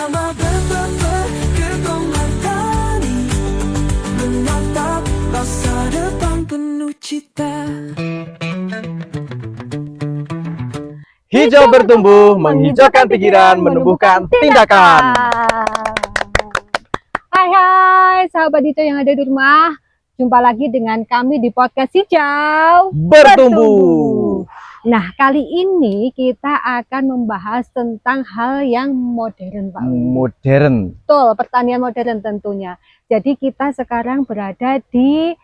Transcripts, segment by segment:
bersama berkelompok tani menatap masa depan penuh cita. Hijau bertumbuh, menghijaukan pikiran, menumbuhkan tindakan. Hai sahabat hijau yang ada di rumah. Jumpa lagi dengan kami di podcast Hijau Bertumbuh. Nah, kali ini kita akan membahas tentang hal yang modern, Pak. Modern. Betul, pertanian modern tentunya. Jadi kita sekarang berada di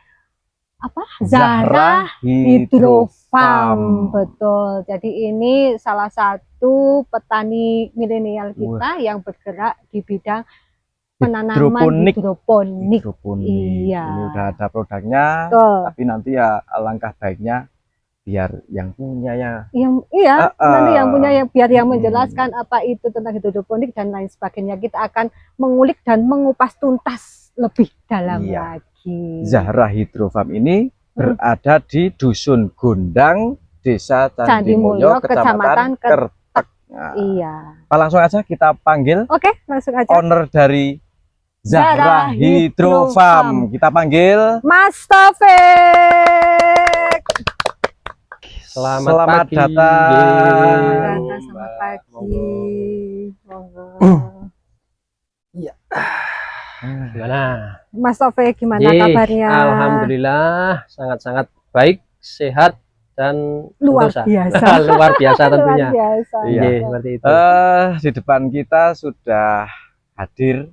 Zahra Hydro Farm. Betul. Jadi ini salah satu petani milenial kita yang bergerak di bidang penanaman hidroponik. Iya. Ini udah ada produknya. Betul. Tapi nanti ya alangkah baiknya biar yang punya ya. Nanti yang punya biar yang menjelaskan apa itu tentang hidroponik dan lain sebagainya. Kita akan mengulik dan mengupas tuntas lebih dalam lagi. Zahra Hydro Farm ini berada di Dusun Gondang, Desa Candimulyo, Kecamatan Kertek. Nah, iya. Langsung aja kita panggil. Oke, langsung aja. Owner dari Zahra Hydro Farm. Kita panggil Mas Taufik. Selamat datang. Selamat pagi. Iya. Gimana? Mas Taufik, gimana kabarnya? Alhamdulillah, sangat-sangat baik, sehat dan luar biasa. Luar biasa tentunya. Luar biasa. Iya, seperti itu. Di depan kita sudah hadir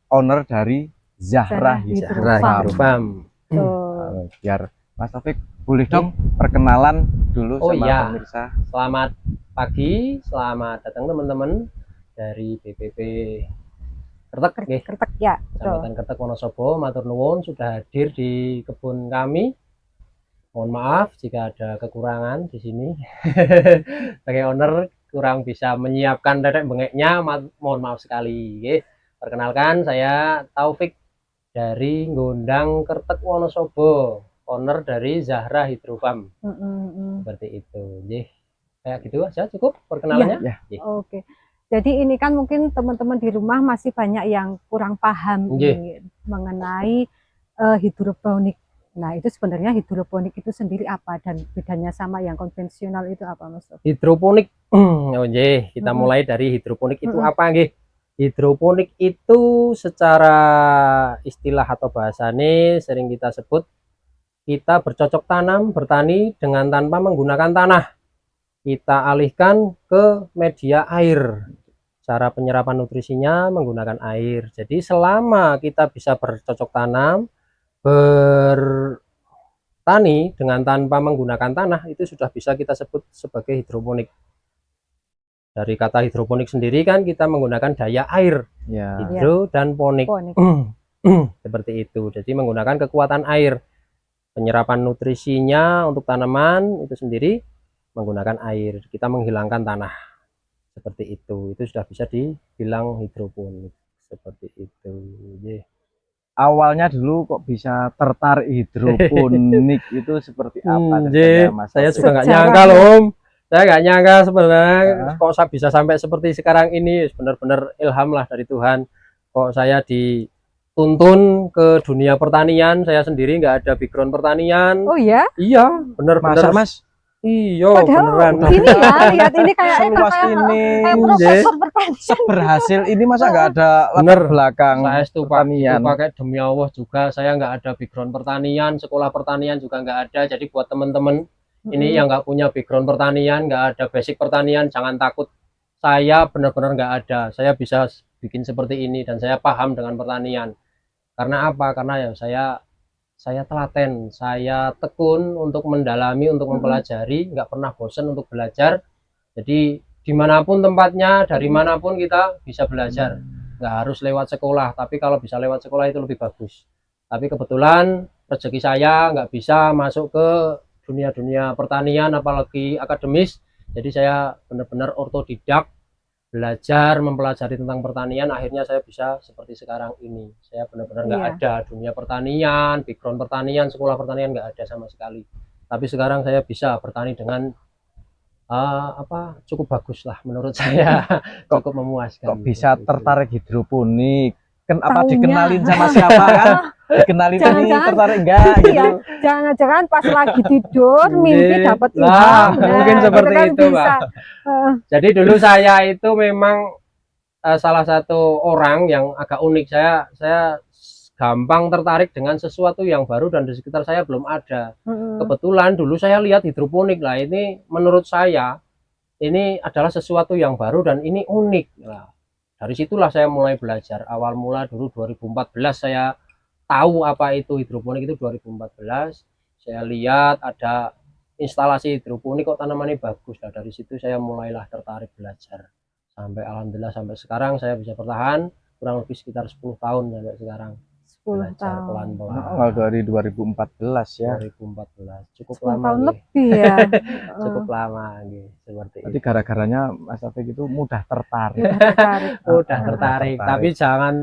owner dari Zahra Hydro Farm. Biar Mas Taufik boleh dong perkenalan dulu sama pemirsa. Selamat pagi, selamat datang teman-teman dari BPP Kertek, ya. Kecamatan Kertek Wonosobo. Matur nuwun sudah hadir di kebun kami. Mohon maaf jika ada kekurangan di sini. Sebagai owner kurang bisa menyiapkan dedek bengeknya, mohon maaf sekali. Perkenalkan, saya Taufik dari Gondang Kertek Wonosobo, owner dari Zahra Hydro Farm. Seperti itu. Kayak gitu aja cukup perkenalannya. Oke. Jadi ini kan mungkin teman-teman di rumah masih banyak yang kurang paham mengenai hidroponik. Nah, itu sebenarnya hidroponik itu sendiri apa dan bedanya sama yang konvensional itu apa, Mas? Hidroponik. Kita mulai dari hidroponik itu apa nggih? Hidroponik itu secara istilah atau bahasane sering kita sebut kita bercocok tanam, bertani dengan tanpa menggunakan tanah. Kita alihkan ke media air. Cara penyerapan nutrisinya menggunakan air. Jadi selama kita bisa bercocok tanam, bertani dengan tanpa menggunakan tanah, itu sudah bisa kita sebut sebagai hidroponik. Dari kata hidroponik sendiri kan kita menggunakan daya air, hidro dan ponik. Seperti itu. Jadi menggunakan kekuatan air. Penyerapan nutrisinya untuk tanaman itu sendiri menggunakan air, kita menghilangkan tanah. Seperti itu sudah bisa dibilang hidroponik. Seperti itu. Awalnya dulu kok bisa tertarik hidroponik itu seperti apa? Mas? Saya juga nggak nyangka loh, Om. Saya nggak nyangka sebenarnya kok saya bisa sampai seperti sekarang ini. Benar-benar ilham lah dari Tuhan. Kok saya dituntun ke dunia pertanian, saya sendiri nggak ada background pertanian. Oh ya? Iya, benar-benar Mas. Iya, beneran. Ini ya, lihat ini kayak profesor pertanian. Berhasil ini masa nggak ada latar belakang pertanian. Pakai demi Allah juga saya nggak ada background pertanian, sekolah pertanian juga nggak ada. Jadi buat teman-teman ini yang nggak punya background pertanian, nggak ada basic pertanian, jangan takut. Saya benar-benar nggak ada. Saya bisa bikin seperti ini dan saya paham dengan pertanian. Karena apa? Karena ya saya telaten, saya tekun untuk mendalami, untuk mempelajari, nggak pernah bosan untuk belajar. Jadi dimanapun tempatnya, dari manapun kita bisa belajar, nggak harus lewat sekolah. Tapi kalau bisa lewat sekolah itu lebih bagus. Tapi kebetulan rezeki saya nggak bisa masuk ke dunia pertanian, apalagi akademis. Jadi saya benar-benar otodidak, belajar mempelajari tentang pertanian, akhirnya saya bisa seperti sekarang ini. Saya benar-benar nggak ada dunia pertanian, background pertanian, sekolah pertanian nggak ada sama sekali. Tapi sekarang saya bisa bertani dengan cukup bagus lah menurut saya. Kok- Cukup memuaskan Kok bisa seperti itu. tertarik hidroponik? Apa Taunya. dikenalin sama siapa kan? Dikenalin ini Jangan-jangan. tertarik enggak gitu. Iya, jangan-jangan pas lagi tidur mimpi Nggih. dapat Lah, ilham. mungkin seperti kan itu, bisa. Pak. Jadi dulu saya itu memang salah satu orang yang agak unik. Saya gampang tertarik dengan sesuatu yang baru dan di sekitar saya belum ada. Kebetulan dulu saya lihat hidroponik lah, ini menurut saya ini adalah sesuatu yang baru dan ini unik. Nah, dari situlah saya mulai belajar. Awal mula dulu 2014 saya tahu apa itu hidroponik, itu 2014. Saya lihat ada instalasi hidroponik kok tanamannya bagus. Nah, dari situ saya mulailah tertarik belajar. Sampai alhamdulillah sampai sekarang saya bisa bertahan kurang lebih sekitar 10 tahun sampai sekarang. 10 Belajar tahun. pelan-pelan. Awal dari 2014 ya. 2014 cukup 10 lama tahun nggih. lebih ya. Cukup lama nggih, seperti Jadi itu. gara-garanya Mas Taufik itu mudah tertarik. Tertarik. Udah Ah, tertarik, tertarik. tapi jangan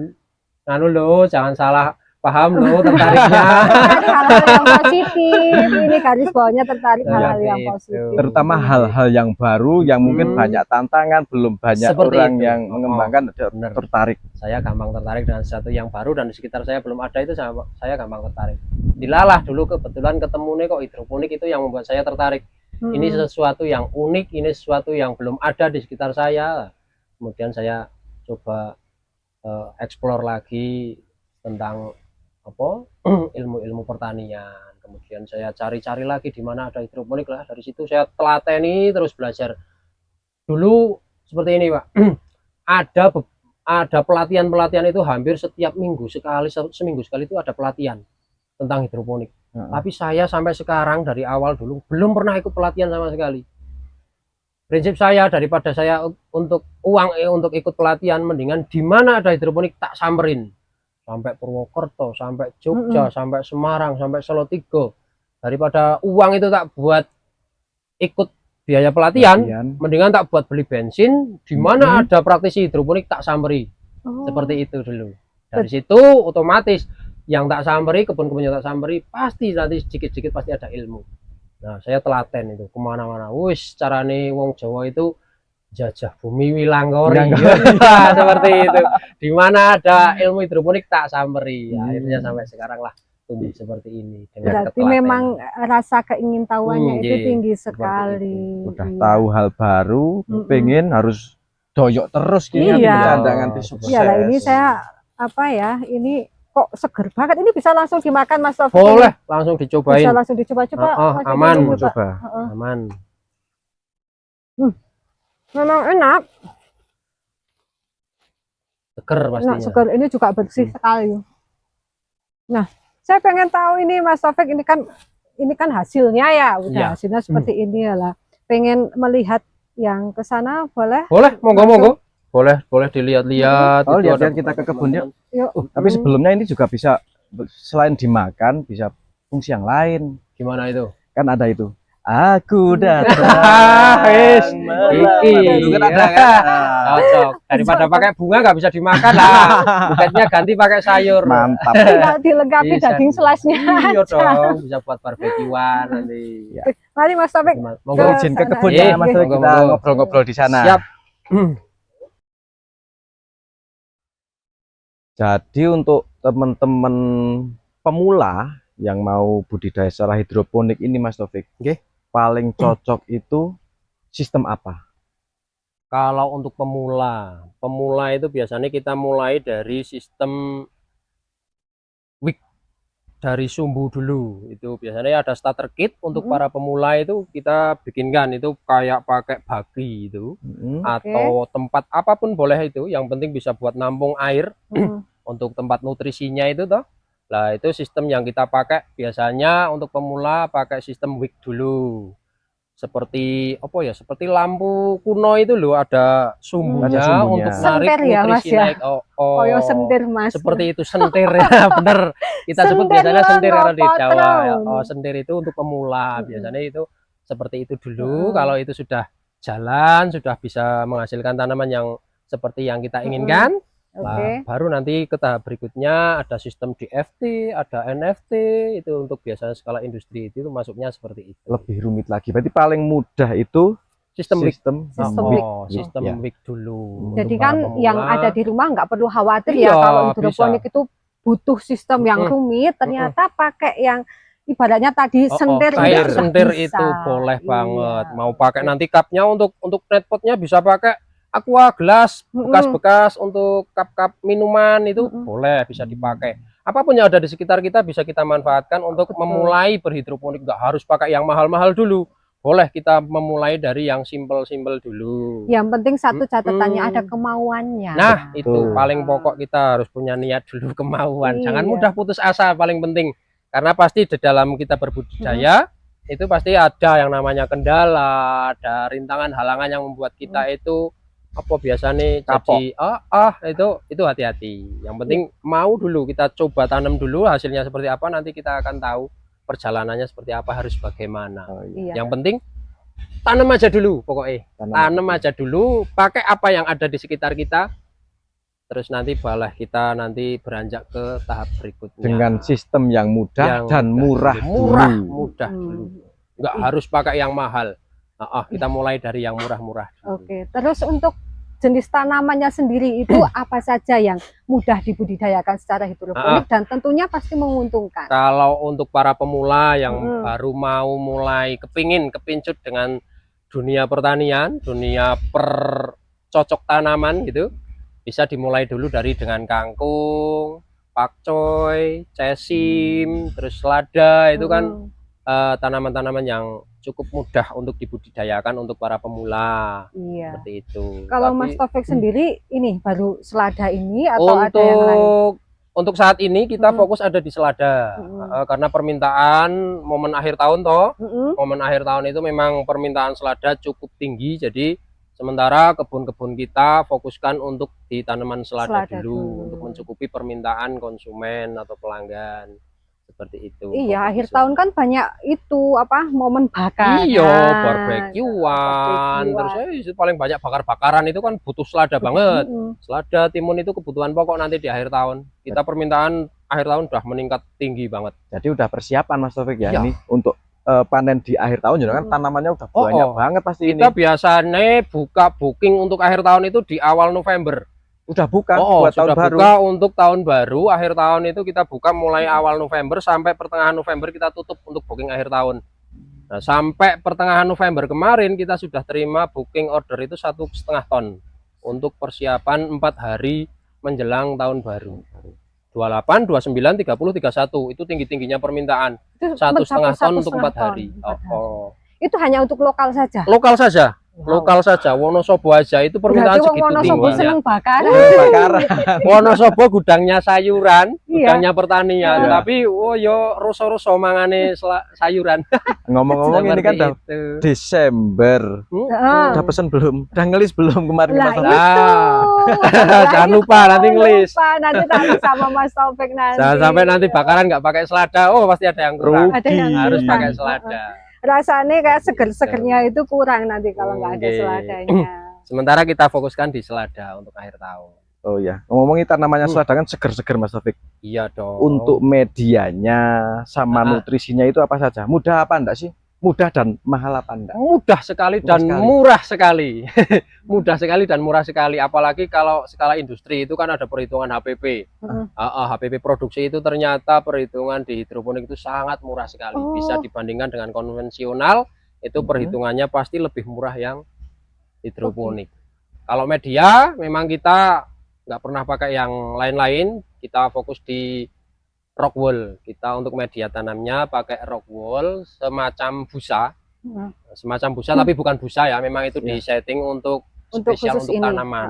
anu loh, jangan salah paham loh tertariknya. Tertarik hal-hal yang positif. Ini garis bawahnya tertarik hal-hal Seperti yang itu. positif. Terutama hal-hal yang baru yang mungkin Hmm. banyak tantangan, belum banyak Seperti orang itu. yang Oh, mengembangkan bener. tertarik. Saya gampang tertarik dengan sesuatu yang baru dan di sekitar saya belum ada, itu saya gampang tertarik. Dilalah dulu kebetulan ketemu nih kok hidroponik, itu yang membuat saya tertarik. Ini sesuatu yang unik, ini sesuatu yang belum ada di sekitar saya. Kemudian saya coba explore lagi tentang apa ilmu-ilmu pertanian. Kemudian saya cari-cari lagi di mana ada hidroponik lah. Dari situ saya telateni terus belajar. Dulu seperti ini, Pak. ada pelatihan-pelatihan itu hampir setiap minggu sekali, seminggu sekali itu ada pelatihan tentang hidroponik. Tapi saya sampai sekarang dari awal dulu belum pernah ikut pelatihan sama sekali. Prinsip saya, daripada saya untuk uang untuk ikut pelatihan, mendingan di mana ada hidroponik tak samperin. Sampai Purwokerto, sampai Jogja, sampai Semarang, sampai Solotigo. Daripada uang itu tak buat ikut biaya pelatihan, mendingan tak buat beli bensin. Di mana ada praktisi hidroponik tak samperi. Oh. Seperti itu dulu. Dari situ otomatis yang tak samperi, kebun-kebun yang tak samperi, pasti nanti sedikit-sedikit pasti ada ilmu. Nah, saya telaten itu kemana-mana. Wis carane wong Jawa itu jajah bumi Wilanggori. Seperti itu. Di mana ada ilmu hidroponik tak samperi. Ya, akhirnya sampai sekarang lah tumbuh seperti ini. Dengan Berarti memang rasa keingintahuannya itu Nggih, tinggi seperti sekali. Udah Iya. tahu hal baru, pengen harus doyok terus Iya. jangan nganti sukses. Iya lah, ini saya apa ya, ini kok seger banget. Ini bisa langsung dimakan, Mas Taufik? boleh langsung dicobain. Bisa langsung dicoba-coba. Mas Taufik, aman. ini, Pak. Coba. Aman. Memang enak. Seger pastinya. Enak, segar. Ini juga bersih sekali. Nah, saya pengen tahu ini, Mas Taufik, ini kan hasilnya ya, udah Iya. hasilnya seperti ini ya lah. Pengen melihat yang ke sana, boleh? Boleh, monggo. Boleh dilihat-lihat. Oh, Itu lihat-lihat ada kita ke kebunnya. Yuk. Tapi sebelumnya ini juga bisa selain dimakan bisa fungsi yang lain. Gimana itu? Kan ada itu. Aku datang. Wis, melamar. iki. Itu kan ada kan? Cocok. Daripada pakai bunga nggak bisa dimakan lah. Buketnya ganti pakai sayur. Mantap. Tinggal dilengkapi Bisa. daging slice-nya. Iya dong, bisa buat barbekyuan nanti. Mari Mas Taufik. Monggo. Izin ke sana. kebunnya Iya, Mas Taufik, monggo, kita monggo. ngobrol-ngobrol di sana. Siap. Jadi untuk teman-teman pemula yang mau budidaya secara hidroponik ini Mas Taufik, paling cocok itu sistem apa? Kalau untuk pemula itu biasanya kita mulai dari sistem wick dari sumbu dulu. Itu biasanya ada starter kit untuk para pemula, itu kita bikinkan itu kayak pakai bagi itu atau tempat apapun boleh, itu yang penting bisa buat nampung air untuk tempat nutrisinya itu toh. Nah, itu sistem yang kita pakai biasanya untuk pemula, pakai sistem wick dulu. Seperti apa ya? Seperti lampu kuno itu loh, ada sumbunya, Ada sumbunya. untuk menarik Sentir ya, Mas, nutrisi ya? naik. Oh, ya sentir, Mas. Seperti itu, sentir ya, bener. Kita sebut Sentir biasanya sentir loh, kalau di Jawa. Ya. potong. Oh, sentir itu untuk pemula. Biasanya itu seperti itu dulu. Kalau itu sudah jalan, sudah bisa menghasilkan tanaman yang seperti yang kita inginkan, nah, baru nanti ke tahap berikutnya ada sistem DFT, ada NFT, itu untuk biasanya skala industri itu masuknya seperti itu. Lebih rumit lagi. Berarti paling mudah itu sistem week. Sistem week. Sistem Ya. week dulu. Jadi Untuk kan para yang pemula. ada di rumah nggak perlu khawatir Iya, ya kalau hidroponik itu butuh sistem yang Mm-mm. rumit, ternyata pakai yang ibaratnya tadi sentir Air udah sentir bisa. itu boleh Iya. banget. Mau pakai nanti cupnya untuk netpotnya bisa pakai aqua gelas bekas-bekas untuk cup-cup minuman itu boleh bisa dipakai. Apapun yang ada di sekitar kita bisa kita manfaatkan untuk Betul. memulai berhidroponik. Nggak harus pakai yang mahal-mahal dulu. Boleh kita memulai dari yang simpel-simpel dulu. Yang penting satu catatannya Mm-mm. ada kemauannya. Nah, itu Betul. paling pokok, kita harus punya niat dulu, kemauan. Jangan Iya. mudah putus asa, paling penting. Karena pasti di dalam kita berbudidaya itu pasti ada yang namanya kendala, ada rintangan, halangan yang membuat kita itu apa biasanya Kapok. jadi itu hati-hati. Yang penting mau dulu, kita coba tanam dulu, hasilnya seperti apa nanti kita akan tahu perjalanannya seperti apa, harus bagaimana. Oh, iya. Iya. Yang penting tanam aja dulu pokoknya. Tanam. Tanam aja dulu, pakai apa yang ada di sekitar kita, terus nanti balah kita nanti beranjak ke tahap berikutnya Dengan sistem yang mudah Yang dan mudah murah dulu. dulu. Mudah Hmm. dulu, nggak harus pakai yang mahal. Kita mulai dari yang murah-murah dulu. Oke, terus untuk jenis tanamannya sendiri itu apa saja yang mudah dibudidayakan secara hidroponik dan tentunya pasti menguntungkan. Kalau untuk para pemula yang Mm. baru mau mulai kepincut dengan dunia pertanian, dunia percocok tanaman gitu, bisa dimulai dulu dari dengan kangkung, pakcoy, cesim, terus selada. Itu kan tanaman-tanaman yang cukup mudah untuk dibudidayakan untuk para pemula. Iya. Seperti itu. Kalau Tapi Mas Taufik sendiri ini baru selada ini atau ada yang lain? untuk saat ini kita fokus ada di selada. Karena permintaan momen akhir tahun toh. Momen akhir tahun itu memang permintaan selada cukup tinggi, jadi sementara kebun-kebun kita fokuskan untuk di tanaman selada dulu untuk mencukupi permintaan konsumen atau pelanggan. Seperti itu. Iya, akhir tahun kan banyak itu apa momen bakar. Iya, barbekyuan. Terus paling banyak bakar-bakaran itu kan butuh selada banget. Selada, timun itu kebutuhan pokok nanti di akhir tahun. Kita permintaan akhir tahun udah meningkat tinggi banget. Jadi udah persiapan Mas Taufik ya, Iya. ini untuk panen di akhir tahun kan tanamannya udah banyak banget pasti kita ini. biasanya buka booking untuk akhir tahun itu di awal November. Udah buka buat tahun sudah baru. buka untuk tahun baru. Akhir tahun itu kita buka mulai awal November sampai pertengahan November kita tutup untuk booking akhir tahun. Nah, sampai pertengahan November kemarin kita sudah terima booking order itu 1,5 ton untuk persiapan 4 hari menjelang tahun baru. 28, 29, 30, 31 itu tinggi-tingginya permintaan. 1,5 ton untuk 4 hari. Itu hanya untuk lokal saja. Lokal saja. Lokal saja, Wonosobo aja itu permintaan Berarti segitu Wonosobo tingginya. seneng bakar. Wonosobo gudangnya sayuran, Iya. gudangnya pertanian, Iya. tapi yo roso-roso mangane sayuran. Ngomong-ngomong ini kan udah Seperti itu. Desember. Heeh. Udah pesen belum? Udah ngelis belum kemarin Lah, Mas itu. Taufik? Jangan lupa nanti ngelis. Nanti tanya sama Mas Taufik nanti. Jangan sampai nanti bakaran nggak pakai selada, pasti ada yang kurang. Ada yang Harus kurang. pakai selada. Rasanya kayak seger-segernya itu kurang nanti kalau nggak ada Oke. seladanya. Sementara kita fokuskan di selada untuk akhir tahun. Oh ya, ngomongin tanamannya selada kan seger-seger Mas Taufik. Iya dong. Untuk medianya sama nutrisinya itu apa saja? Mudah apa enggak sih? Mudah dan mahal apa enggak? Mudah sekali Mudah dan sekali. murah sekali. Mudah sekali dan murah sekali, apalagi kalau skala industri itu kan ada perhitungan HPP. HPP produksi itu ternyata perhitungan di hidroponik itu sangat murah sekali. Bisa dibandingkan dengan konvensional, itu perhitungannya pasti lebih murah yang hidroponik. Kalau media memang kita nggak pernah pakai yang lain-lain, kita fokus di rock wool. Kita untuk media tanamnya pakai rock wool semacam busa. Semacam busa tapi bukan busa ya, memang itu di setting untuk spesial khusus untuk ini. tanaman.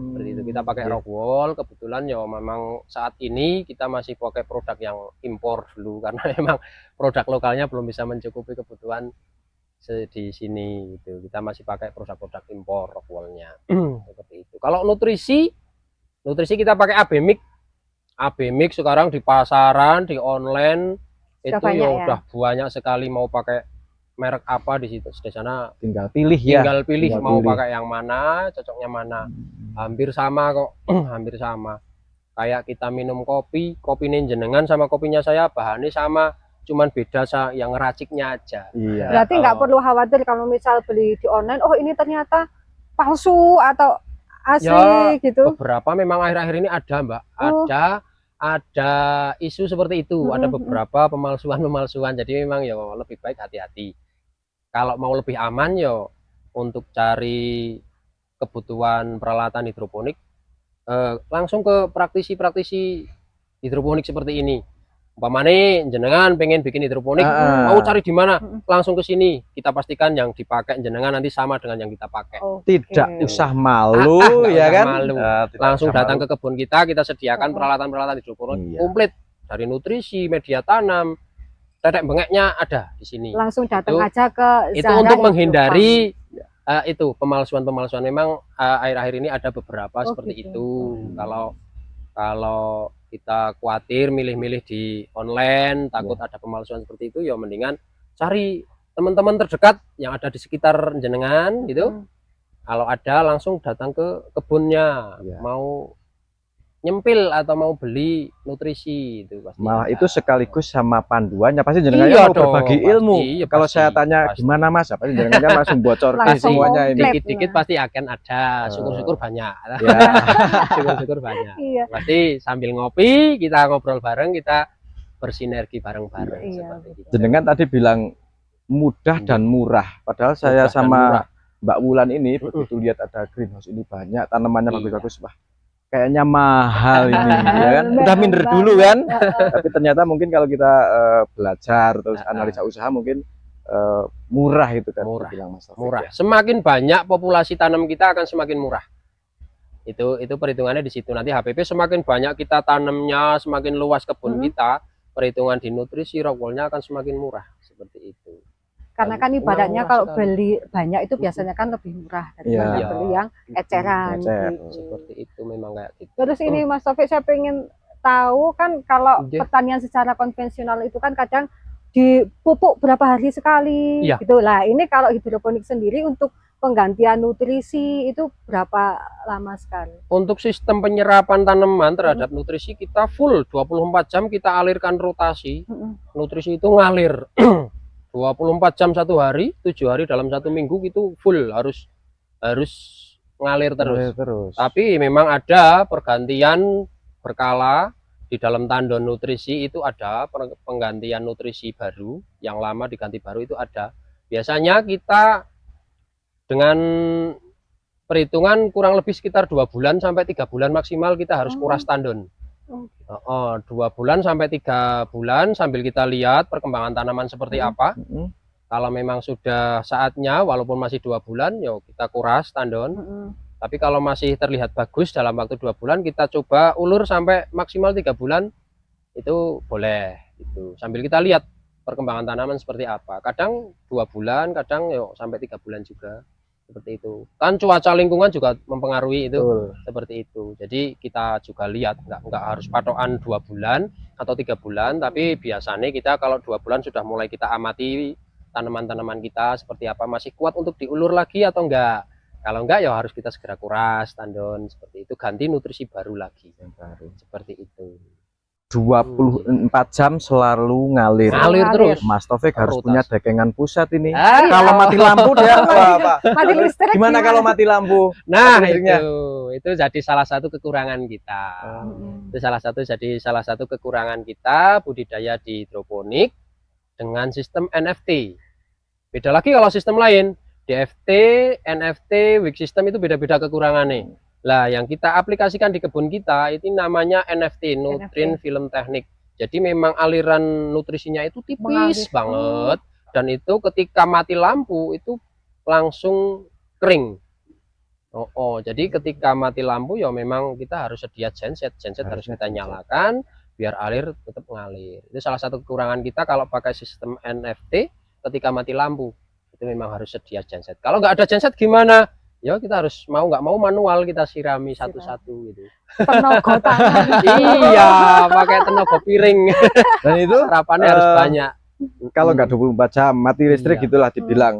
Seperti itu kita pakai rock wool. Kebetulan ya memang saat ini kita masih pakai produk yang impor dulu karena memang produk lokalnya belum bisa mencukupi kebutuhan di sini gitu. Kita masih pakai produk-produk impor rock woolnya. Seperti itu. Kalau nutrisi kita pakai AB Mix. AB Mix sekarang di pasaran, di online Sudah itu banyak ya ya? udah banyak sekali. Mau pakai merek apa di situ, di sana Tinggal pilih ya. tinggal pilih tinggal mau pilih. pakai yang mana, cocoknya mana. Hampir sama kok. Hampir sama. Kayak kita minum kopi jenengan sama kopinya saya bahannya sama, cuman beda yang ngeraciknya aja. Iya. Berarti nggak perlu khawatir kalau misal beli di online, oh ini ternyata palsu atau asli Ya, gitu. beberapa memang akhir-akhir ini ada, Mbak. Oh. Ada isu seperti itu, ada Mm-mm. beberapa pemalsuan. Jadi memang ya lebih baik hati-hati. Kalau mau lebih aman ya untuk cari kebutuhan peralatan hidroponik langsung ke praktisi-praktisi hidroponik seperti ini. Umpamane jenengan pengen bikin hidroponik, mau cari di mana? Langsung ke sini. Kita pastikan yang dipakai jenengan nanti sama dengan yang kita pakai. Oke. Tidak usah malu nggak ya usah kan? malu. Tidak Langsung usah datang malu. ke kebun kita sediakan peralatan-peralatan hidroponik Iya. komplit dari nutrisi, media tanam, tetek bengeknya ada di sini. Langsung datang Itu- aja ke Itu Zara untuk Hidrofarm. menghindari itu pemalsuan-pemalsuan. Memang akhir-akhir ini ada beberapa Oh, seperti gitu. itu. Kalau kita khawatir milih-milih di online takut ada pemalsuan seperti itu, ya mendingan cari teman-teman terdekat yang ada di sekitar jenengan gitu. Kalau ada langsung datang ke kebunnya, Iya. mau nyempil atau mau beli nutrisi itu pasti Malah ada. itu sekaligus sama panduannya pasti jenengan Iya mau dong, berbagi pasti. ilmu. Iya, Kalau pasti, saya tanya pasti. gimana Mas, pasti jenengan kan langsung bocorkan Langsung semuanya ini. komplit. Dikit-dikit pasti akan ada, syukur-syukur banyak. Ya. Syukur-syukur banyak. Iya. Pasti sambil ngopi kita ngobrol bareng, kita bersinergi bareng-bareng Iya, seperti itu. Jenengan tadi bilang mudah dan murah. Padahal Mudah saya dan sama murah. Mbak Wulan ini begitu lihat ada greenhouse ini banyak tanamannya Iya. bagus-bagus, wah kayaknya mahal ini ya kan. Bener Udah minder banget. dulu kan. Tapi ternyata mungkin kalau kita belajar terus analisa usaha mungkin murah itu kan Murah. bilang Mas Taufik, Murah. ya. Semakin banyak populasi tanam kita akan semakin murah. Itu perhitungannya di situ. Nanti HPP semakin banyak kita tanamnya, semakin luas kebun kita, perhitungan di nutrisi rockwoolnya akan semakin murah seperti itu. Karena kan Murah ibaratnya kalau sekali. beli banyak itu biasanya kan lebih murah daripada Iya. beli yang eceran. Ecer. gitu. Seperti itu memang kayak gitu. Terus ini Mas Taufik, saya pengen tahu kan kalau Oke. pertanian secara konvensional itu kan kadang dipupuk berapa hari sekali Iya. gitu lah. Ini kalau hidroponik sendiri untuk penggantian nutrisi itu berapa lama sekali? Untuk sistem penyerapan tanaman terhadap nutrisi kita full 24 jam kita alirkan rotasi. Nutrisi itu ngalir 24 jam satu hari, 7 hari dalam satu minggu itu full harus ngalir terus. Terus. Tapi memang ada pergantian berkala di dalam tandon nutrisi itu ada penggantian nutrisi baru, yang lama diganti baru itu ada. Biasanya kita dengan perhitungan kurang lebih sekitar 2 bulan sampai 3 bulan maksimal kita harus kuras tandon. 2 bulan sampai 3 bulan sambil kita lihat perkembangan tanaman seperti apa. Kalau memang sudah saatnya walaupun masih 2 bulan ya kita kuras tandon. Tapi kalau masih terlihat bagus dalam waktu 2 bulan kita coba ulur sampai maksimal 3 bulan itu boleh gitu. Sambil kita lihat perkembangan tanaman seperti apa. Kadang 2 bulan, kadang ya sampai 3 bulan juga. Seperti itu. Kan cuaca lingkungan juga mempengaruhi itu. Betul. Seperti itu. Jadi kita juga lihat nggak harus patokan 2 bulan atau 3 bulan, tapi biasanya kita kalau 2 bulan sudah mulai kita amati tanaman-tanaman kita seperti apa, masih kuat untuk diulur lagi atau enggak. Kalau enggak ya harus kita segera kuras tandon seperti itu, ganti nutrisi baru lagi. Yang baru. Seperti itu. 24 jam selalu ngalir. Ngalir terus. Mas Taufik harus Rotasi. punya dagangan pusat ini. Ah, Kalau mati lampu dia apa? Mati listrik Gimana kalau mati lampu? Nah, Mati listriknya? itu jadi salah satu kekurangan kita. Itu salah satu kekurangan kita budidaya di hidroponik dengan sistem NFT. Beda lagi kalau sistem lain, DFT, NFT, weak system itu beda-beda kekurangannya. Lah, yang kita aplikasikan di kebun kita itu namanya NFT, Nutrient Film Technique. Jadi memang aliran nutrisinya itu tipis Mengalir. banget, dan itu ketika mati lampu itu langsung kering. Jadi ketika mati lampu ya memang kita harus sedia genset harus kita nyalakan biar alir tetap mengalir. Itu salah satu kekurangan kita kalau pakai sistem NFT ketika mati lampu. Itu memang harus sedia genset. Kalau nggak ada genset gimana? Ya kita harus mau nggak mau manual kita sirami satu-satu gitu. tenaga tangan. Iya, pakai tenaga piring. Dan itu Sarapannya harus banyak. kalau nggak 24 jam mati listrik Iya. gitulah dibilang.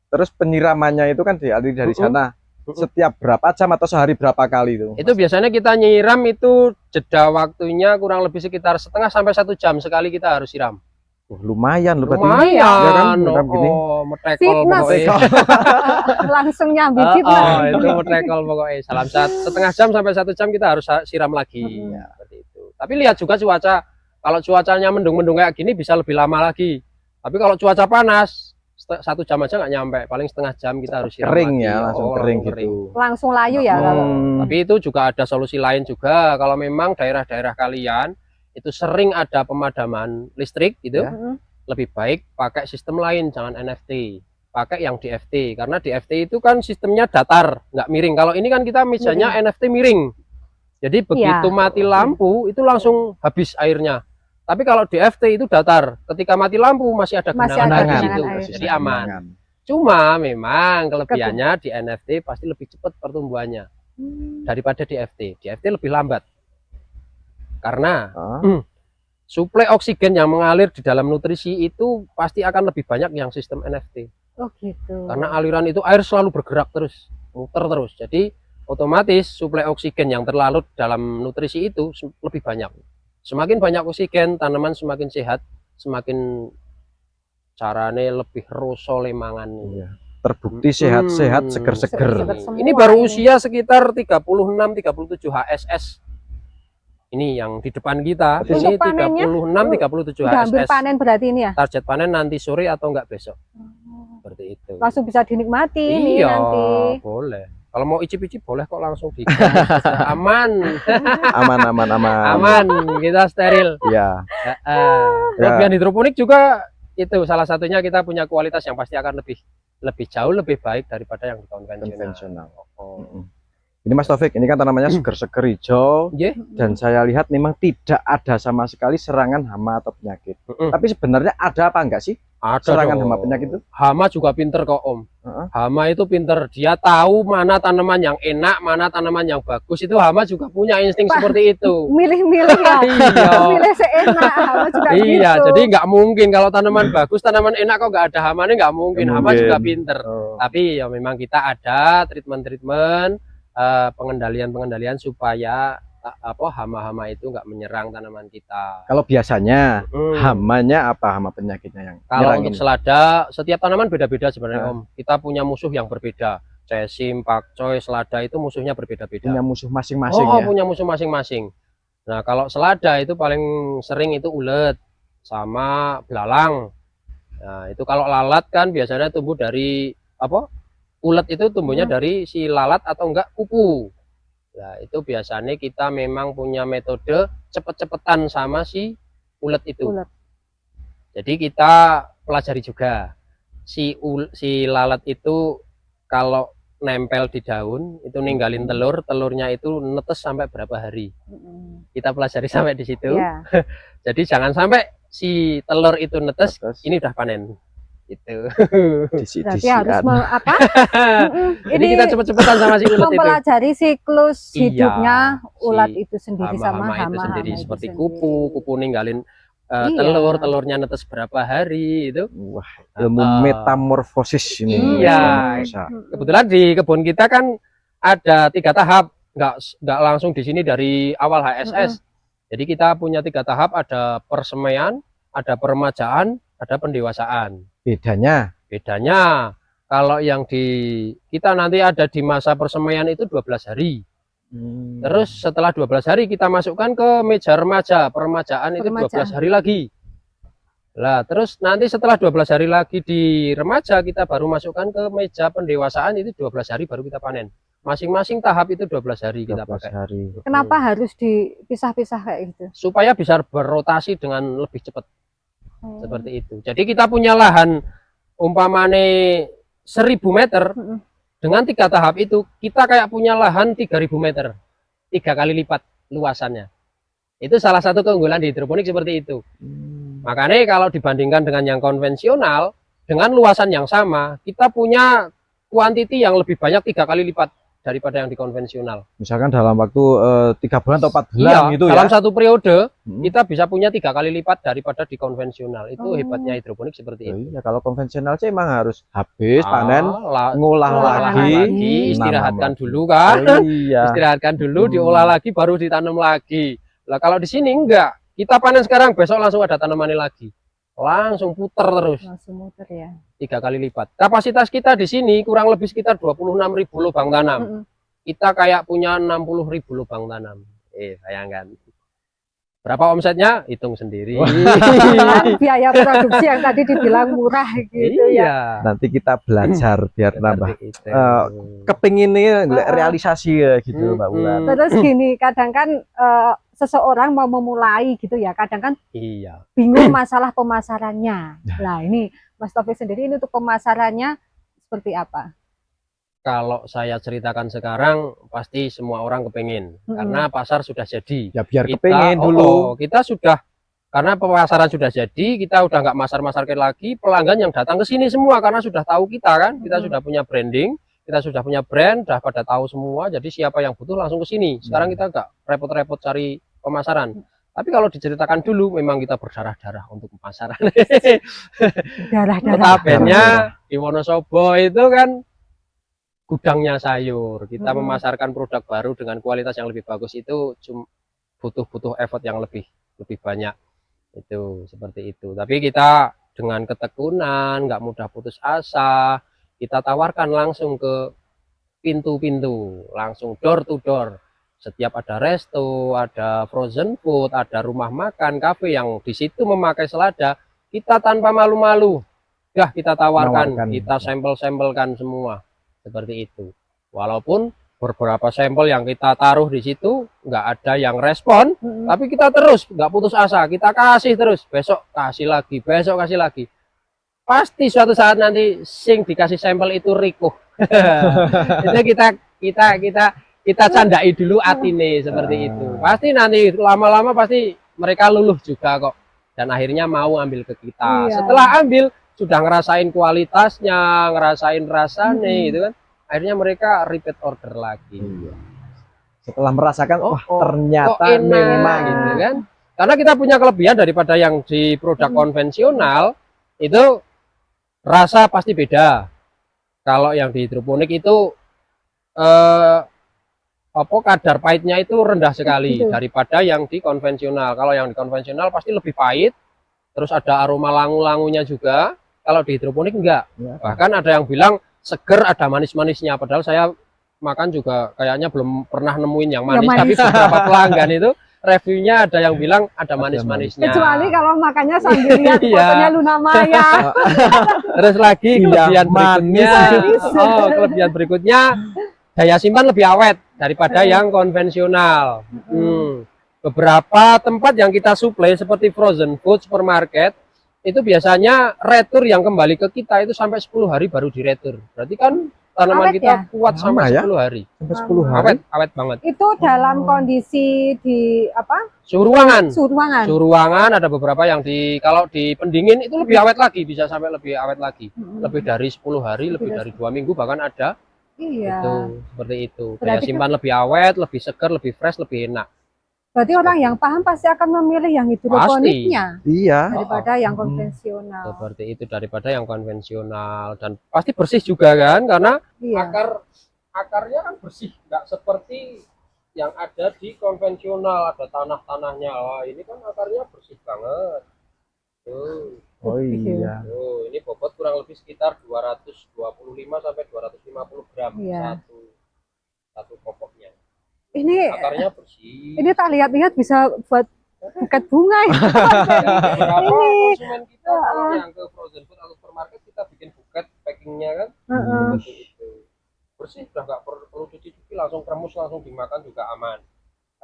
Terus penyiramannya itu kan dialiri dari sana. Setiap berapa jam atau sehari berapa kali itu? Itu biasanya kita nyiram itu jeda waktunya kurang lebih sekitar setengah sampai 1 jam sekali kita harus siram. Lumayan loh berarti. Lumayan, Ya kan, macam gini. metekol Fitness. pokoknya. Langsung nyambi fitness. Itu metekol pokoknya. Salam setengah jam sampai 1 jam kita harus siram lagi. Mm-mm. Ya, seperti itu. Tapi lihat juga cuaca. Kalau cuacanya mendung-mendung kayak gini bisa lebih lama lagi. Tapi kalau cuaca panas 1 jam aja nggak nyampe, paling setengah jam kita harus siram Kering lagi. ya, langsung kering gitu. Langsung layu ya kalau. Tapi itu juga ada solusi lain juga. Kalau memang daerah-daerah kalian itu sering ada pemadaman listrik gitu, Ya. Mm-mm. lebih baik pakai sistem lain, jangan NFT. Pakai yang DFT, karena DFT itu kan sistemnya datar, nggak miring. Kalau ini kan kita misalnya NFT miring. Jadi begitu mati lampu itu langsung habis airnya. Tapi kalau DFT itu datar, ketika mati lampu masih ada Masih genangan ada di situ, genangan air. jadi aman. Cuma memang kelebihannya di NFT pasti lebih cepat pertumbuhannya daripada DFT. DFT lebih lambat. Karena suplai oksigen yang mengalir di dalam nutrisi itu pasti akan lebih banyak yang sistem NFT. Oh gitu. Karena aliran itu air selalu bergerak terus, muter terus. Jadi otomatis suplai oksigen yang terlarut dalam nutrisi itu lebih banyak. Semakin banyak oksigen, tanaman semakin sehat, semakin carane lebih roso lemangan. Iya. Terbukti sehat-sehat, seger-seger. Seger-seger Ini semua baru ini. usia sekitar 36-37 HSS. Ini yang di depan kita. Untuk Ini panennya 36-37 Udah hampir HSS. panen berarti ini ya. Target panen nanti sore atau enggak besok. Seperti itu. Langsung bisa dinikmati ini Iya, nanti. boleh. Kalau mau icip-icip boleh kok langsung di aman. Aman. Aman, kita steril. Ya. Kelebihan hidroponik juga itu salah satunya kita punya kualitas yang pasti akan lebih jauh lebih baik daripada yang konvensional. Konvensional. Oh. Ini Mas Taufik, ini kan tanamannya seger-seger hijau, Yeah. dan saya lihat memang tidak ada sama sekali serangan hama atau penyakit. Tapi sebenarnya ada apa enggak sih Ada serangan dong. hama penyakit itu? Hama juga pinter kok Om. Heeh. Hama itu pinter, dia tahu mana tanaman yang enak, mana tanaman yang bagus. Itu hama juga punya insting Pak, seperti itu. Milih-milih ya. Iya. Milih seenak. Hama juga Iya, gitu. jadi nggak mungkin kalau tanaman bagus, tanaman enak kok nggak ada hamanya, nggak mungkin. Nggak Hama mungkin. juga pinter. Oh. Tapi ya memang kita ada treatment-treatment, pengendalian supaya hama-hama itu nggak menyerang tanaman kita. Kalau biasanya Hmm. hamanya apa, hama penyakitnya yang Kalau nyerang untuk ini? selada, setiap tanaman beda-beda sebenarnya Ah. Om. Kita punya musuh yang berbeda. Cesim, pakcoy, selada itu musuhnya berbeda-beda. Punya musuh masing-masing Oh, ya. punya musuh masing-masing. Nah, kalau selada itu paling sering itu ulet sama belalang. Nah, itu kalau lalat kan biasanya tumbuh dari apa? Ulet itu tumbuhnya dari si lalat atau enggak kupu. Nah, itu biasanya kita memang punya metode cepet-cepetan sama si ulet itu. Ulet. Jadi kita pelajari juga si lalat itu kalau nempel di daun itu ninggalin telur, telurnya itu netes sampai berapa hari. Kita pelajari sampai di situ. Iya. Jadi jangan sampai si telur itu netes, Terus ini udah panen. Gitu. Berarti harus apa? Jadi kita cepet-cepetan sama si ulet itu. Mempelajari siklus Iya, hidupnya ulat si itu sendiri sama Hama-hama itu hama sendiri itu seperti sendiri. kupu ninggalin Iya. telurnya netes berapa hari itu. wah, ilmu metamorfosis ini. Iya. Bisa. Kebetulan di kebun kita kan ada 3 tahap, nggak langsung di sini dari awal HSS. Jadi kita punya 3 tahap, ada persemaian, ada peremajaan, ada pendewasaan. Bedanya kalau yang di kita nanti ada di masa persemaian itu 12 hari. Terus setelah 12 hari kita masukkan ke meja remaja, peremajaan itu 12 hari lagi. Lah, terus nanti setelah 12 hari lagi di remaja kita baru masukkan ke meja pendewasaan, itu 12 hari baru kita panen. Masing-masing tahap itu 12 hari kita 12 pakai. hari. Kenapa harus dipisah-pisah kayak gitu? Supaya bisa berotasi dengan lebih cepat. Seperti itu. Jadi kita punya lahan umpamane 1000 meter, dengan 3 tahap itu kita kayak punya lahan 3000 meter, 3 kali lipat luasannya. Itu salah satu keunggulan di hidroponik seperti itu. Makanya kalau dibandingkan dengan yang konvensional, dengan luasan yang sama, kita punya kuantiti yang lebih banyak 3 kali lipat daripada yang di konvensional. Misalkan dalam waktu 3 bulan atau 4 bulan Iya, gitu dalam ya. satu periode Hmm. kita bisa punya 3 kali lipat daripada di konvensional. Itu hebatnya hidroponik seperti itu. Iya, kalau konvensional sih emang harus habis panen, ngolah Ngolah lagi, istirahatkan nanam dulu kan. lagi. Oh, iya. Istirahatkan dulu, diolah lagi, baru ditanam lagi. Lah kalau di sini enggak, kita panen sekarang, besok langsung ada tanamannya lagi. langsung puter terus langsung muter ya. 3 kali lipat. Kapasitas kita di sini kurang lebih sekitar 26.000 lubang tanam. Kita kayak punya 60.000 lubang tanam. Bayangkan. Berapa omsetnya? Hitung sendiri. Kan biaya produksi yang tadi dibilang murah gitu ya. Iya. Nanti kita belajar biar nambah Seperti itu. kepinginnya realisasi ya gitu Mbak Wulan. Terus gini, kadang kan seseorang mau memulai gitu ya, kadang kan Iya. bingung masalah pemasarannya. Nah ini Mas Taufik sendiri ini untuk pemasarannya seperti apa? Kalau saya ceritakan sekarang pasti semua orang kepingin karena pasar sudah jadi. Ya biar Kita, kepingin dulu. kita sudah karena pemasaran sudah jadi, kita udah nggak masar-masarkan lagi, pelanggan yang datang ke sini semua karena sudah tahu kita kan, kita sudah punya branding, kita sudah punya brand, sudah pada tahu semua. Jadi siapa yang butuh langsung ke sini. Sekarang kita nggak repot-repot cari pemasaran. Tapi kalau diceritakan dulu, memang kita berdarah-darah untuk pemasaran. Darah-darah. Notabene di Wonosobo itu kan gudangnya sayur. Kita memasarkan produk baru dengan kualitas yang lebih bagus itu butuh effort yang lebih banyak. Itu seperti itu. Tapi kita dengan ketekunan, nggak mudah putus asa, kita tawarkan langsung ke pintu-pintu, langsung door to door. Setiap ada resto, ada frozen food, ada rumah makan, kafe yang di situ memakai selada, kita tanpa malu-malu, kita tawarkan, kita sampel-sampelkan semua. Seperti itu. Walaupun beberapa sampel yang kita taruh di situ nggak ada yang respon, tapi kita terus nggak putus asa, kita kasih terus, besok kasih lagi, besok kasih lagi. Pasti suatu saat nanti sing dikasih sampel itu rikuh. Itu kita candai dulu atine seperti itu. Pasti nanti lama-lama pasti mereka luluh juga kok, dan akhirnya mau ambil ke kita. Setelah ambil sudah ngerasain kualitasnya, ngerasain rasanya gitu kan, akhirnya mereka repeat order lagi. Setelah merasakan ternyata enak, memang gitu kan, karena kita punya kelebihan daripada yang di produk konvensional itu rasa pasti beda. Kalau yang di hidroponik itu kadar pahitnya itu rendah sekali daripada yang di konvensional. Kalau yang di konvensional pasti lebih pahit, terus ada aroma langu-langunya juga. Kalau di hidroponik enggak. Bahkan ada yang bilang seger, ada manis-manisnya. Padahal saya makan juga kayaknya belum pernah nemuin yang manis. Tapi beberapa pelanggan itu reviewnya ada yang bilang ada manis-manisnya. Kecuali kalau makannya sambil lihat fotonya Luna Maya. Terus lagi kelebihan berikutnya, kelebihan berikutnya daya simpan lebih awet daripada yang konvensional. Beberapa tempat yang kita suplai seperti frozen food, supermarket, itu biasanya retur yang kembali ke kita itu sampai 10 hari baru diretur. Berarti kan tanaman kita kuat sampai 10 hari. Sampai 10 hari. Awet banget. Itu dalam kondisi di apa? Suhu ruangan. Suhu ruangan. Suhu ruangan ada beberapa yang kalau di pendingin itu lebih awet lagi, bisa sampai lebih awet lagi. Lebih dari 10 hari, lebih dari 2 minggu bahkan ada. Iya. Itu seperti itu. Daya simpan lebih awet, lebih seger, lebih fresh, lebih enak. Berarti orang yang paham pasti akan memilih yang hidroponiknya daripada yang konvensional. Seperti itu, daripada yang konvensional, dan pasti bersih juga kan, karena akarnya kan bersih, nggak seperti yang ada di konvensional, ada tanah-tanahnya. Wah, ini kan akarnya bersih banget. Oh iya. Ini bobot kurang lebih sekitar 225 sampai 250 gram satu pokoknya. Ini akarnya bersih. Ini tak lihat-lihat bisa buat buket bunga ya. Beberapa konsumen kita kalau yang ke frozen food atau supermarket kita bikin buket packingnya kan, seperti itu. Bersih, udah nggak perlu cuci-cuci, langsung kremus, langsung dimakan juga aman.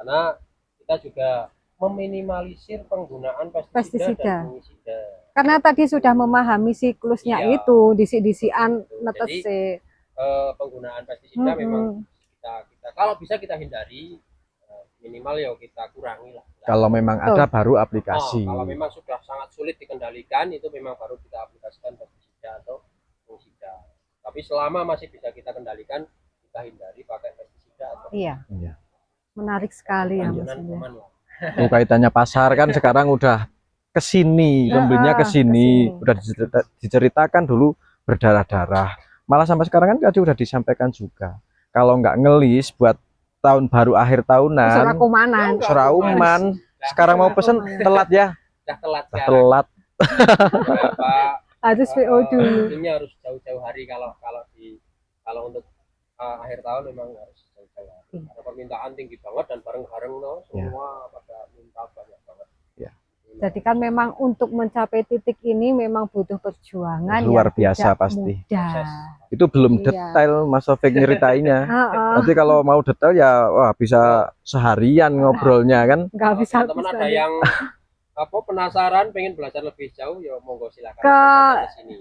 Karena kita juga meminimalisir penggunaan pestisida dan fungisida. Karena tadi sudah memahami siklusnya itu, disi-disian netese. Penggunaan pestisida memang kita kalau bisa kita hindari, minimal ya kita kurangi lah. Kalau memang ada baru aplikasi. Kalau memang sudah sangat sulit dikendalikan, itu memang baru kita aplikasikan pestisida atau fungisida. Tapi selama masih bisa kita kendalikan, kita hindari pakai pestisida atau Iya. Menarik sekali ya Mas. Kaitannya pasar kan sekarang udah kesini, pembelinya kesini, udah diceritakan dulu berdarah-darah. Malah sampai sekarang kan udah disampaikan juga. Kalau nggak ngelis buat tahun baru akhir tahunan, Surauman. sekarang mau pesen telat ya. Udah telat. Pak, Harus VO dulu. ini harus jauh-jauh hari kalau untuk akhir tahun memang harus jauh-jauh hari. Karena permintaan tinggi banget dan bareng-bareng semua pada minta banyak banget. Jadi kan memang untuk mencapai titik ini memang butuh perjuangan Luar yang biasa tidak pasti. mudah. Itu belum Iya. detail Mas Taufik nyeritainnya. Heeh, Nanti kalau mau detail ya wah bisa seharian ngobrolnya kan. nggak bisa Teman-teman ada habis. yang penasaran pengen belajar lebih jauh ya monggo silakan Ke datang ke sini.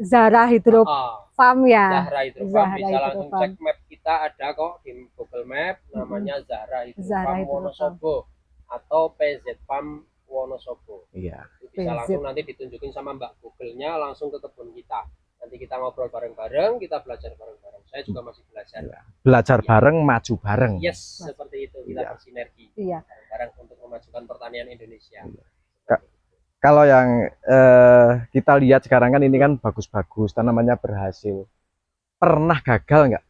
Zara Hydro Farm ya. Zahra Hydro Farm Zahra bisa Hydro langsung Farm. cek map kita ada kok di Google Map namanya Zahra Hydro Zahra Farm Hydro Farm. Wonosobo atau PZ Farm Wonosobo. Iya. Itu bisa PZ. langsung nanti ditunjukin sama Mbak Google-nya langsung ke kebun kita. Nanti kita ngobrol bareng-bareng, kita belajar bareng-bareng. Saya juga masih belajar. Belajar bareng, maju bareng. Yes, seperti itu kita Iya. bersinergi Iya. bareng-bareng untuk memajukan pertanian Indonesia. Kalau yang kita lihat sekarang kan ini kan bagus-bagus, tanamannya berhasil. Pernah gagal nggak,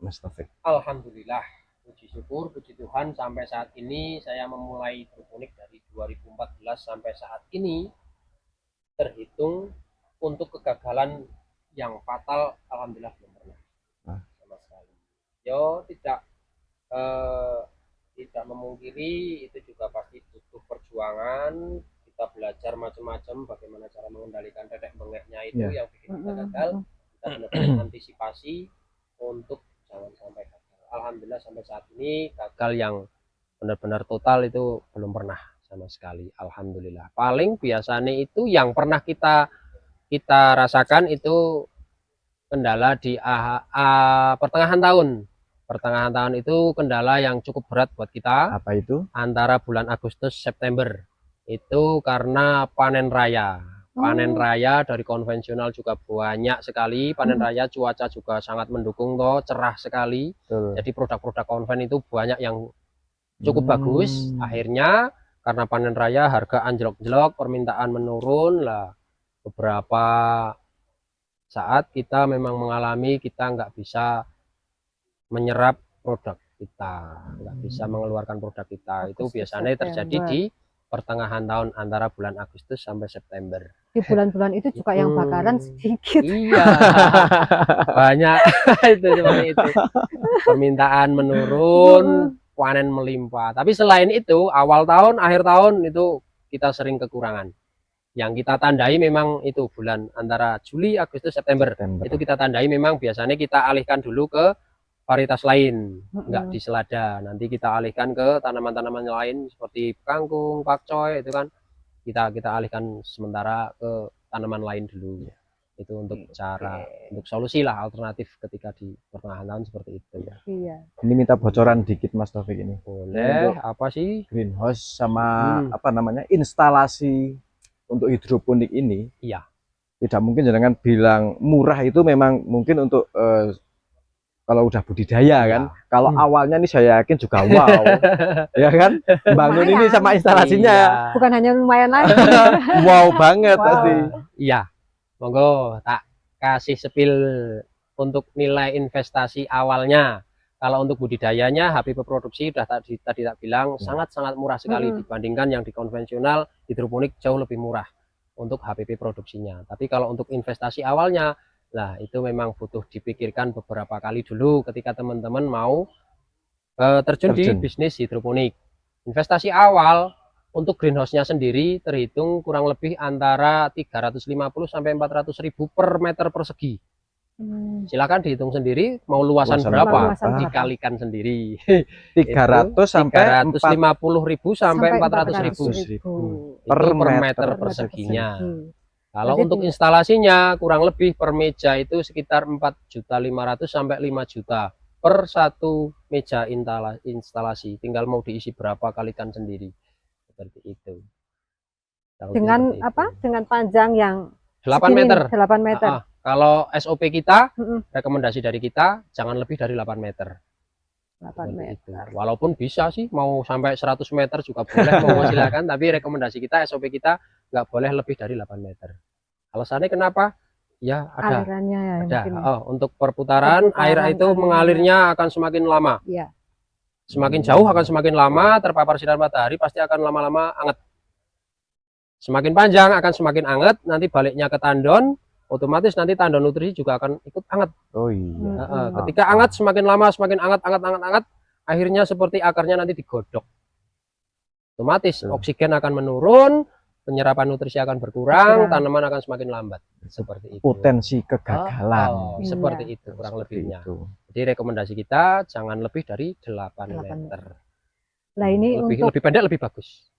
Mas Taufik? Alhamdulillah, puji syukur, puji Tuhan sampai saat ini saya memulai hidroponik dari 2014 sampai saat ini terhitung untuk kegagalan yang fatal alhamdulillah belum pernah sama sekali. Yo tidak memungkiri itu juga pasti butuh perjuangan. Kita belajar macam-macam bagaimana cara mengendalikan tetek bengeknya itu yang bikin kita gagal. Kita benar-benar antisipasi untuk jangan sampai gagal. Alhamdulillah sampai saat ini gagal yang benar-benar total itu belum pernah sama sekali. Alhamdulillah. Paling biasanya itu yang pernah kita rasakan itu kendala di pertengahan tahun. Pertengahan tahun itu kendala yang cukup berat buat kita. Apa itu? Antara bulan Agustus September. Itu karena panen raya. Panen raya dari konvensional juga banyak sekali. Panen raya cuaca juga sangat mendukung toh, cerah sekali. Betul. Jadi produk-produk konven itu banyak yang cukup bagus. Akhirnya karena panen raya harga anjlok-anjlok, permintaan menurun lah. Beberapa saat kita memang mengalami kita nggak bisa menyerap produk kita, nggak bisa mengeluarkan produk kita. Itu biasanya terjadi di pertengahan tahun antara bulan Agustus sampai September. Di bulan-bulan itu juga yang bakaran sedikit. Iya, banyak itu seperti itu. Permintaan menurun, panen melimpah. Tapi selain itu, awal tahun, akhir tahun itu kita sering kekurangan. Yang kita tandai memang itu bulan antara Juli, Agustus, September. Itu kita tandai memang biasanya kita alihkan dulu ke varietas lain, enggak di selada. Nanti kita alihkan ke tanaman-tanaman lain seperti kangkung, pakcoy itu kan kita alihkan sementara ke tanaman lain dulu. Itu untuk cara untuk solusi lah alternatif ketika di pertengahan tahun seperti itu ya. Iya. Ini minta bocoran dikit Mas Taufik ini. Boleh, apa sih? Greenhouse sama apa namanya? Instalasi untuk hidroponik ini. Iya. Tidak mungkin jangan bilang murah, itu memang mungkin untuk kalau udah budidaya kan. Kalau awalnya nih saya yakin juga wow. Ya kan? Bangun ini sama instalasinya Bukan hanya lumayan lagi. wow banget pasti. Iya. Monggo tak kasih spill untuk nilai investasi awalnya. Kalau untuk budidayanya HPP produksi sudah tadi tak bilang sangat-sangat murah sekali dibandingkan yang di konvensional hidroponik jauh lebih murah untuk HPP produksinya. Tapi kalau untuk investasi awalnya, nah itu memang butuh dipikirkan beberapa kali dulu ketika teman-teman mau terjun di bisnis hidroponik. Investasi awal untuk greenhouse-nya sendiri terhitung kurang lebih antara 350 sampai 400.000 per meter persegi. Silakan dihitung sendiri mau luasan berapa, dikalikan sendiri. 300 sampai 350.000 sampai 400.000 per meter perseginya. Kalau untuk instalasinya kurang lebih per meja itu sekitar 4.500.000 sampai 5 juta per satu meja instalasi. Tinggal mau diisi berapa kalikan sendiri. Seperti itu. Dengan apa? Dengan panjang yang 8 meter. 8 meter. Kalau SOP kita, rekomendasi dari kita jangan lebih dari 8 meter. 8 meter. Walaupun bisa sih mau sampai 100 meter juga boleh, mau silakan, tapi rekomendasi kita SOP kita nggak boleh lebih dari 8 meter. Alasannya kenapa? Ya ada. Alirannya ya, ada. Untuk perputaran air itu mengalirnya akan semakin lama. Iya. Semakin jauh akan semakin lama, terpapar sinar matahari pasti akan lama-lama anget. Semakin panjang akan semakin anget, nanti baliknya ke tandon, otomatis nanti tandon nutrisi juga akan ikut anget. Oh iya. Ketika anget semakin lama semakin anget, akhirnya seperti akarnya nanti digodok. Otomatis oksigen akan menurun, penyerapan nutrisi akan berkurang, tanaman akan semakin lambat. Seperti itu. Potensi kegagalan. Seperti Iya. itu kurang lebihnya. Itu. Jadi rekomendasi kita jangan lebih dari 8 meter. Nah ini untuk Lebih pendek lebih bagus.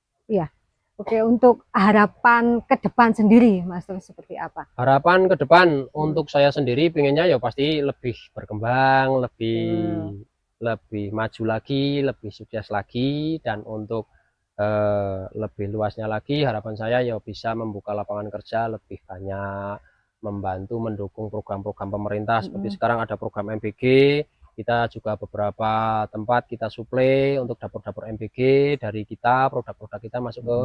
oke, untuk harapan ke depan sendiri, Mas, seperti apa? Harapan ke depan untuk saya sendiri pengennya ya pasti lebih berkembang, lebih maju lagi, lebih sukses lagi, dan untuk lebih luasnya lagi harapan saya ya bisa membuka lapangan kerja lebih banyak, membantu mendukung program-program pemerintah seperti sekarang ada program MBG, kita juga beberapa tempat kita suplai untuk dapur-dapur MBG dari kita, produk-produk kita masuk ke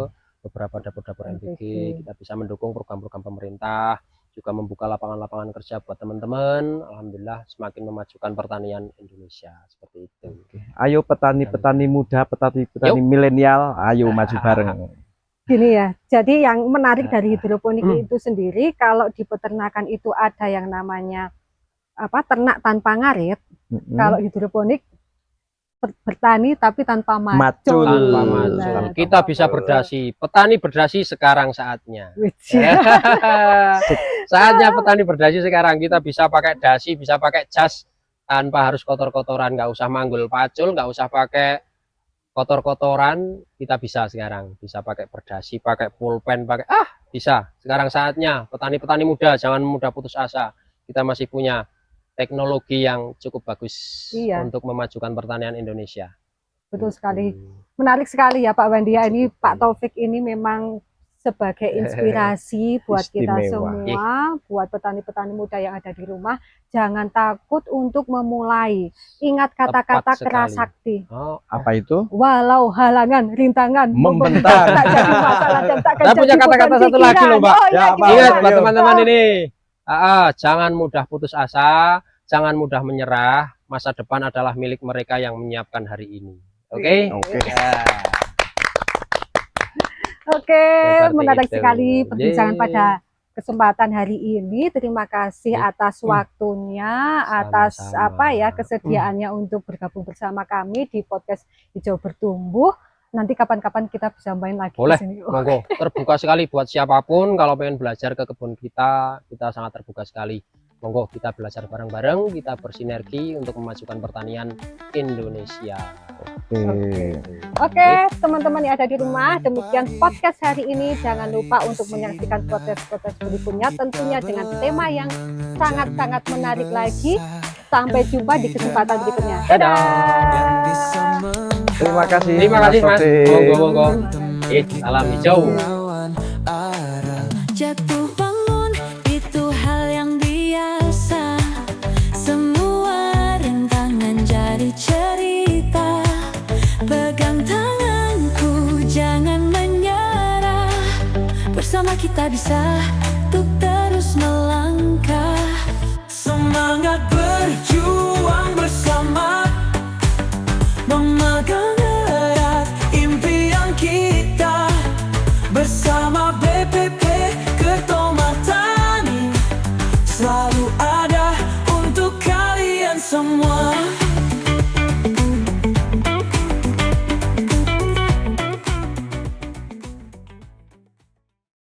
beberapa dapur-dapur MBG. Kita bisa mendukung program-program pemerintah, juga membuka lapangan-lapangan kerja buat teman-teman. Alhamdulillah semakin memajukan pertanian Indonesia seperti itu. Ayo petani-petani muda, petani-petani milenial, ayo maju bareng. Gini ya, jadi yang menarik dari hidroponik itu sendiri, kalau di peternakan itu ada yang namanya ternak tanpa ngarit. Kalau hidroponik bertani tapi tanpa macul. Tanpa macul. Nah, Kita bisa berdasi, petani berdasi sekarang saatnya. Saatnya petani berdasi sekarang, kita bisa pakai dasi, bisa pakai jas tanpa harus kotor-kotoran, nggak usah manggul pacul, nggak usah pakai kotor-kotoran, kita bisa sekarang, bisa pakai berdasi, pakai pulpen, pakai bisa. Sekarang saatnya petani-petani muda jangan mudah putus asa. Kita masih punya teknologi yang cukup bagus untuk memajukan pertanian Indonesia. Betul sekali. Menarik sekali ya Pak Wandia. Ini Pak Taufik ini memang sebagai inspirasi buat kita semua, buat petani-petani muda yang ada di rumah. Jangan takut untuk memulai. Ingat kata-kata kerasakti. Apa itu? Walau halangan, rintangan, membentang. Tak jadi masalah dan takkan Saya punya jadi kata-kata beban satu lagi loh Mbak. Oh, ya, Ingat buat teman-teman ini. Jangan mudah putus asa, jangan mudah menyerah. Masa depan adalah milik mereka yang menyiapkan hari ini. Oke? Oke, menarik sekali perbincangan pada kesempatan hari ini. Terima kasih atas waktunya, atas kesediaannya untuk bergabung bersama kami di podcast Hijau Bertumbuh. Nanti kapan-kapan kita bisa main lagi boleh, di sini. Monggo, terbuka sekali buat siapapun kalau pengen belajar ke kebun kita sangat terbuka sekali. Monggo kita belajar bareng-bareng, kita bersinergi untuk memajukan pertanian Indonesia. Oke, teman-teman yang ada di rumah, demikian podcast hari ini. Jangan lupa untuk menyaksikan podcast-podcast berikutnya, tentunya dengan tema yang sangat-sangat menarik lagi. Sampai jumpa di kesempatan berikutnya. Dadah. Terima kasih. Terima kasih Mas. Monggo. Salam hijau. Jatuh bangun itu hal yang biasa. Semua rintangan jadi cerita. Pegang tanganku, jangan menyerah. Bersama kita bisa untuk terus melangkah. Semangat berjuang.